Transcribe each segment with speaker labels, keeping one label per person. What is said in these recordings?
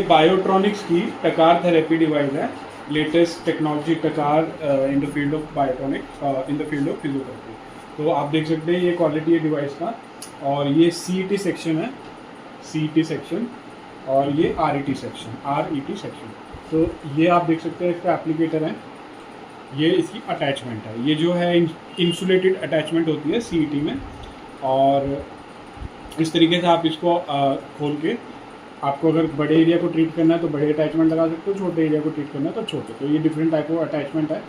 Speaker 1: बायोट्रॉनिक्स की टकार therapy device है, लेटेस्ट टेक्नोलॉजी टकार in the field of biotronics, in the field of physiotherapy. तो आप देख सकते हैं ये क्वालिटी है डिवाइस का, और ये CET सेक्शन है, CET सेक्शन, और ये RET सेक्शन। तो ये आप देख सकते हैं इसका एप्लीकेटर है, ये इसकी अटैचमेंट है, ये जो है इंसुलेटेड अटैचमेंट होती है CET में, और इस तरीके से आप इसको खोल के, आपको अगर बड़े एरिया को ट्रीट करना है तो बड़े अटैचमेंट लगा सकते हो, छोटे एरिया को ट्रीट करना है तो छोटे। तो ये डिफरेंट टाइप ऑफ अटैचमेंट है,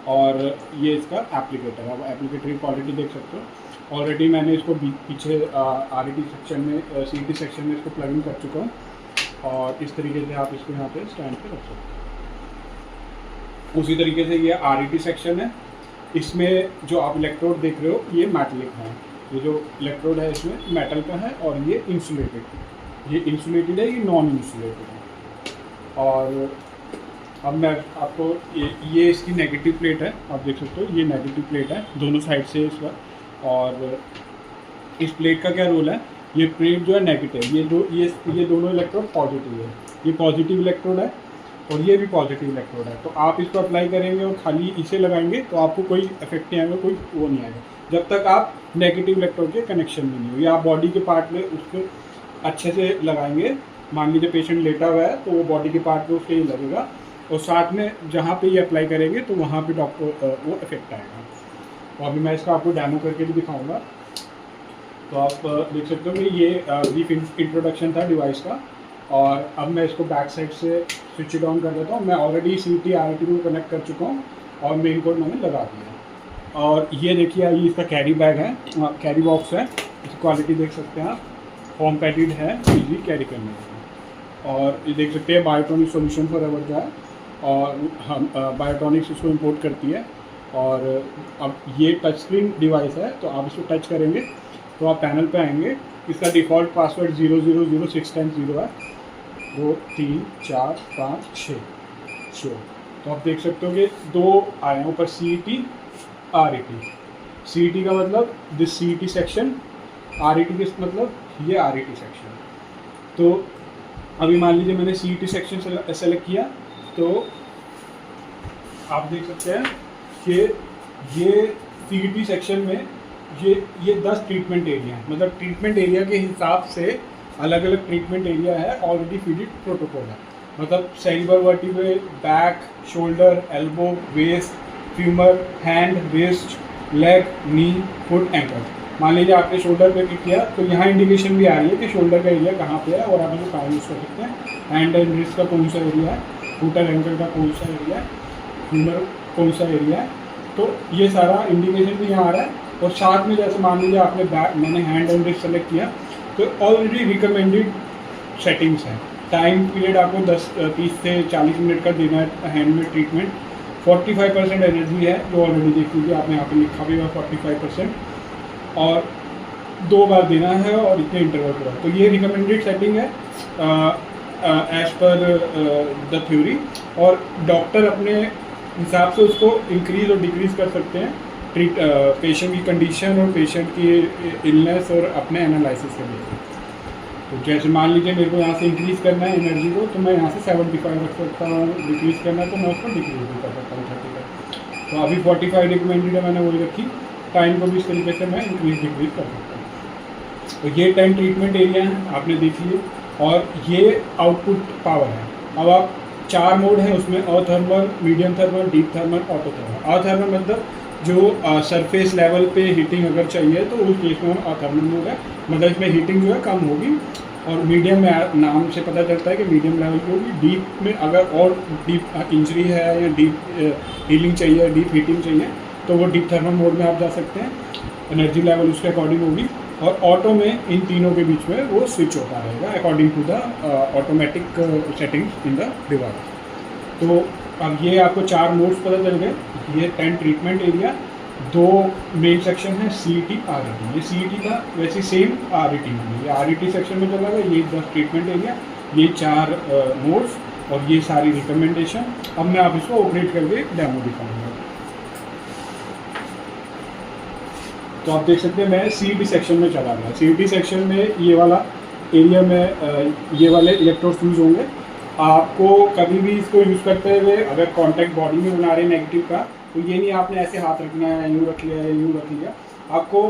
Speaker 1: और ये इसका एप्लीकेटर है। आप एप्लीकेटर की क्वालिटी देख सकते हो। ऑलरेडी मैंने इसको पीछे RET सेक्शन में, CET सेक्शन में इसको प्लग इन कर चुका हूँ, और इस तरीके से आप इसको यहाँ पे स्टैंड पे रख सकते हो। उसी तरीके से ये RET सेक्शन है, इसमें जो आप इलेक्ट्रोड देख रहे हो ये मेटलिक है, ये जो इलेक्ट्रोड है इसमें मेटल का है, और ये इंसुलेटेड है, ये नॉन इंसुलेटेड है। और अब मैं आपको ये इसकी नेगेटिव प्लेट है, आप देख सकते हो ये नेगेटिव प्लेट है दोनों साइड से इसका। और इस प्लेट का क्या रोल है, ये प्लेट जो है नेगेटिव, ये दोनों इलेक्ट्रोड पॉजिटिव है, ये पॉजिटिव इलेक्ट्रोड है और ये भी पॉजिटिव इलेक्ट्रोड है। तो आप इसको अप्लाई करेंगे और खाली इसे लगाएंगे तो आपको कोई इफेक्ट नहीं आएगा, कोई वो नहीं आएगा, जब तक आप नेगेटिव इलेक्ट्रोड के कनेक्शन में नहीं हो, या आप बॉडी के पार्ट में उसको अच्छे से लगाएंगे। मान लीजिए पेशेंट लेटा हुआ है तो वो बॉडी के पार्ट में उसके ही लगेगा, और साथ में जहाँ पे ये अप्लाई करेंगे तो वहाँ पे डॉक्टर वो इफेक्ट आएगा। तो अभी मैं इसका आपको डेमो करके भी दिखाऊंगा। तो आप देख सकते हो कि ये ब्रीफ इंट्रोडक्शन था डिवाइस का, और अब मैं इसको बैक साइड से स्विच डाउन कर देता हूँ। मैं ऑलरेडी CET RET को कनेक्ट कर चुका हूँ और मेन कोड मैंने लगा दिया। और ये देखिए, ये इसका कैरी बैग है, कैरी बॉक्स है, इसकी क्वालिटी देख सकते हैं आप, फॉर्म पैडेड है, इजी कैरी करने में। और ये देख सकते हैं बायोट्रॉनिक सॉल्यूशन फॉर एवर का है, और हम बायोट्रॉनिक्स इसको इंपोर्ट करती है। और अब ये टच स्क्रीन डिवाइस है, तो आप इसको टच करेंगे तो आप पैनल पे आएंगे। इसका डिफ़ॉल्ट पासवर्ड 0006 टाइम्स 0 है, 2 3 4 5 6। तो आप देख सकते हो कि 2 आए हैं ऊपर, CET RET। CET का मतलब दिस CET सेक्शन, RET का मतलब ये RET सेक्शन। तो अभी मान लीजिए मैंने CET सेक्शन सेलेक्ट किया, तो आप देख सकते हैं कि ये CET सेक्शन में ये 10 ट्रीटमेंट एरिया है, मतलब ट्रीटमेंट एरिया के हिसाब से अलग अलग ट्रीटमेंट एरिया है, ऑलरेडी फिटेड प्रोटोकॉल है। मतलब cerebral vertebrae, back, shoulder, elbow, waist, femur, hand, wrist, leg, knee, foot, ankle. मान लीजिए आपने शोल्डर पे क्लिक किया तो यहाँ इंडिकेशन भी आ रही है कि शोल्डर का एरिया कहाँ पे है, और आप इसको कहाँ यूज़ कर सकते हैं। हैंड एंड रिस्ट का कौन सा एरिया है, फुट एंड एंकल का कौन सा एरिया है, फ्यूमर कौन सा एरिया है, तो ये सारा इंडिकेशन भी यहाँ आ रहा है। और साथ में जैसे मान लीजिए आपने बैक, मैंने हैंड एंड रिस्ट सेलेक्ट किया, तो ऑलरेडी रिकमेंडेड सेटिंग्स हैं। टाइम पीरियड आपको 30 से 40 मिनट का देना है हैंड में ट्रीटमेंट। 45% एनर्जी है, जो ऑलरेडी देख लीजिए आपने यहाँ पे लिखा भी है 45%, और 2 बार देना है और इतने इंटरवल पर। तो ये रिकमेंडेड सेटिंग है एज पर द थ्योरी, और डॉक्टर अपने हिसाब से उसको इंक्रीज और डिक्रीज़ कर सकते हैं पेशेंट की कंडीशन और पेशेंट की इलनेस और अपने एनालिसिस के लिए। तो जैसे मान लीजिए मेरे को यहाँ से इंक्रीज़ करना है एनर्जी को, तो मैं यहाँ से 75 रख सकता हूँ, डिक्रीज़ करना है तो मैं उसको डिक्रीज़ भी कर सकता हूँ 30 तक। तो अभी 45 रिकमेंडेड है, मैंने वही रखी। टाइम को भी इस तरीके से मैं इंक्रीज डिक्रीज कर सकता हूँ। तो ये 10 ट्रीटमेंट एरिया हैं, आपने देख लिए, और ये आउटपुट पावर है। अब आप 4 मोड हैं उसमें, athermal, medium thermal, deep thermal, auto thermal. Athermal मतलब जो सरफेस लेवल पे हीटिंग अगर चाहिए तो उस केस में अथर्मल मोड है, मतलब इसमें हीटिंग जो है कम होगी। और मीडियम में नाम से पता चलता है कि मीडियम लेवल की होगी। डीप में अगर और डीप इंजरी है या डीप हीलिंग चाहिए, डीप हीटिंग चाहिए, तो वो डीप थर्मल मोड में आप जा सकते हैं, एनर्जी लेवल उसके अकॉर्डिंग होगी। और ऑटो में इन तीनों के बीच में वो स्विच होता रहेगा according to the automatic settings in the device. तो अब ये आपको 4 मोड्स पता चल गए। ये 10 ट्रीटमेंट एरिया, 2 मेन सेक्शन है, CET RET। ये CET का वैसे सेम RET में, ये RET सेक्शन में चला गया। ये 10 ट्रीटमेंट एरिया, ये 4 मोड्स, और ये सारी रिकमेंडेशन। अब मैं आप इसको ऑपरेट करके डेमो दिखाऊंगा। तो आप देख सकते हैं मैं CET सेक्शन में चला गया। CET सेक्शन में ये वाला एरिया में ये वाले इलेक्ट्रोड्स यूज होंगे, आपको कभी भी इसको यूज़ करते हुए अगर कांटेक्ट बॉडी में बना रहे हैं नेगेटिव का, तो ये नहीं आपने ऐसे हाथ रखना है, यूँ रख लिया या यूँ रख लिया। आपको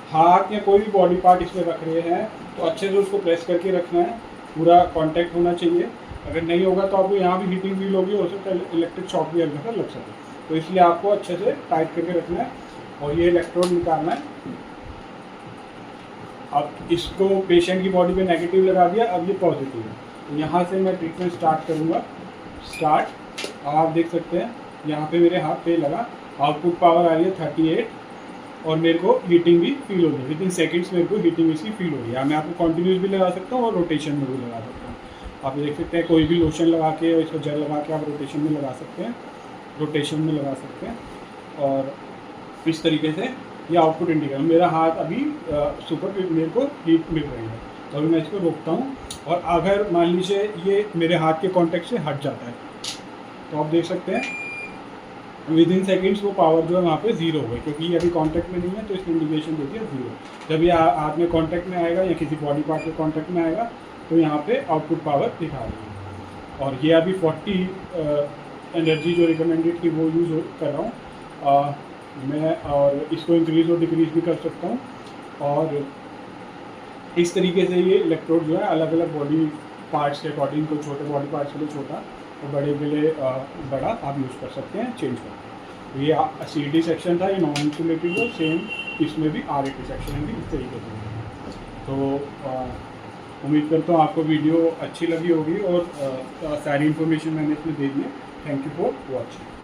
Speaker 1: हाथ या कोई भी बॉडी पार्ट इसमें रख रहे हैं तो अच्छे से उसको प्रेस करके रखना है, पूरा कांटेक्ट होना चाहिए। अगर नहीं होगा तो आपको यहाँ भी हीटिंग फील होगी, हो सकता है इलेक्ट्रिक शॉक भी हल्का सा लग सके, तो इसलिए आपको अच्छे से टाइट करके रखना है और ये इलेक्ट्रोड निकालना है। अब इसको पेशेंट की बॉडी पे नेगेटिव लगा दिया, अब ये पॉजिटिव है। तो यहाँ से मैं ट्रीटमेंट स्टार्ट करूँगा। स्टार्ट, आप देख सकते हैं यहाँ पे मेरे हाथ पे लगा, आउटपुट पावर आ रही है 38 और मेरे को हीटिंग भी फील हो रही है। विदिन सेकेंड्स मेरे को हीटिंग इसकी फील हो रही है। मैं आपको कॉन्टिन्यूस भी लगा सकता हूँ और रोटेशन में भी लगा सकता हूँ। आप देख सकते हैं कोई भी लोशन लगा के और इसको जेल लगा के आप रोटेशन में लगा सकते हैं, रोटेशन में लगा सकते हैं। और इस तरीके से ये आउटपुट इंडिकेटर, मेरा हाथ अभी सुपर मेरे को हीट मिल रही है, तो अभी मैं इसको रोकता हूँ। और अगर मान लीजिए ये मेरे हाथ के कांटेक्ट से हट जाता है तो आप देख सकते हैं विदिन सेकेंड्स वो पावर जो है वहाँ पे ज़ीरो हो गई, क्योंकि ये अभी कांटेक्ट में नहीं है तो इसकी इंडिकेशन देती है ज़ीरो। जब ये हाथ में कांटेक्ट में आएगा या किसी बॉडी पार्ट के कांटेक्ट में आएगा तो यहाँ पे आउटपुट पावर दिखा रही है। और ये अभी 40 एनर्जी जो रिकमेंडेड थी वो यूज़ कर रहा हूँ मैं, और इसको इंक्रीज़ और डिक्रीज़ भी कर सकता हूँ। और इस तरीके से ये इलेक्ट्रोड जो है अलग अलग बॉडी पार्ट्स के अकॉर्डिंग, को छोटे बॉडी पार्ट्स के लिए छोटा और बड़े के लिए बड़ा आप यूज़ कर सकते हैं, चेंज करके। तो ये CD सेक्शन था, ये नॉन इंसुलेटेड है, सेम इसमें भी RAT सेक्शन है भी इस तरीके से। तो उम्मीद करता हूँ आपको वीडियो अच्छी लगी होगी और सारी इन्फॉर्मेशन मैंने इसमें दे दी है। Thank you for watching.